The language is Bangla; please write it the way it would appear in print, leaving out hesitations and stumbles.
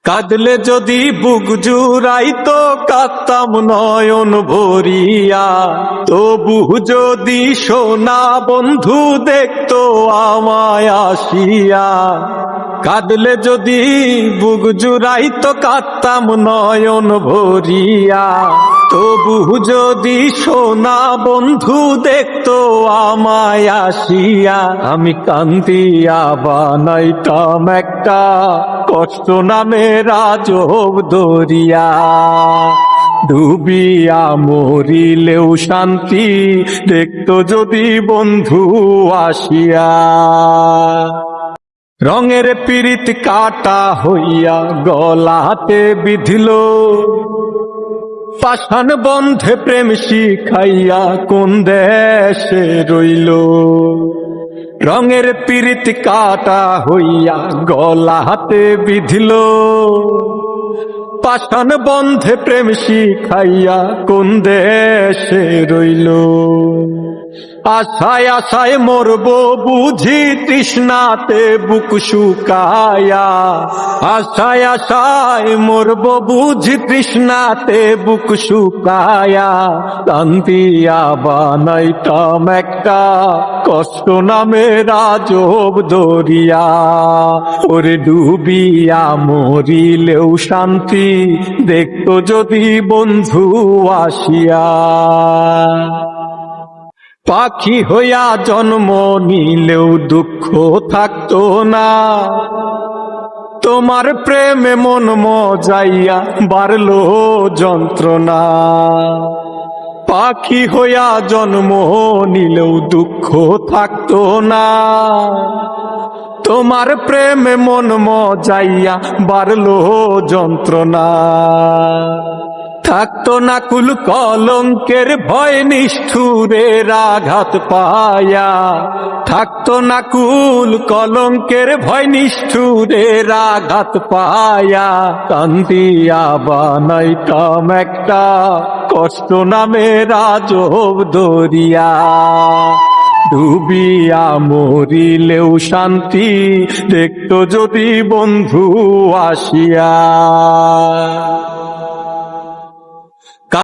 কাঁদলে যদি বুক জুড়াইতো কাঁদতাম নয়ন ভরিয়া, তবু যদি সোনা বন্ধু দেখতো আমায় আসিয়া। কাঁদলে যদি বুক জুড়াইতো কাঁদতাম নয়ন ভরিয়া, তবু যদি সোনা বন্ধু দেখতো আমায় আসিয়া। আমি কান্দিয়া বানাইতাম একটা কষ্ট নামের আজব দরিয়া, ডুবিয়া মরিলেও শান্তি দেখতো যদি বন্ধু আসিয়া। রঙের পীড়িত কাটা হইয়া গলাতে বিধিল, পাষাণ বন্ধে প্রেম শিখাইয়া কোন দেশে রইল। রঙের পীড়িত কাটা হইয়া গলাতে বিধিল, পাষাণ বন্ধে প্রেম শিখাইয়া কোন দেশে রইল। আশায় আশায় মরবো বুঝি তৃষ্ণাতে বুক শুকায়া, আশায় আশায় মরবো বুঝি তৃষ্ণাতে বুক শুকায়া। কান্দিয়া বানাইতাম একটা কষ্ট নামের আজব দরিয়া, ওরে ডুবিয়া মরিলেও শান্তি দেখতো যদি বন্ধু আসিয়া। পাখি হইয়া জন্ম নিলেও দুঃখ থাকতো না, তোমার প্রেমে মন মজাইয়া বাড়লো যন্ত্রণা। পাখি হইয়া জন্ম নিলেও দুঃখ থাকতো না, তোমার প্রেমে মন মজাইয়া বাড়লো যন্ত্রণা। থাকতো না কুল কলঙ্কের ভয় নিষ্ঠুরের আঘাত পায়া, থাকতো না কুল কলঙ্কের ভয় নিষ্ঠুরের আঘাত পায়া। কান্দিয়া বানাইতাম একটা কষ্ট নামের আজব দরিয়া, ডুবিয়া মরিলেও শান্তি দেখতো যদি বন্ধু আসিয়া।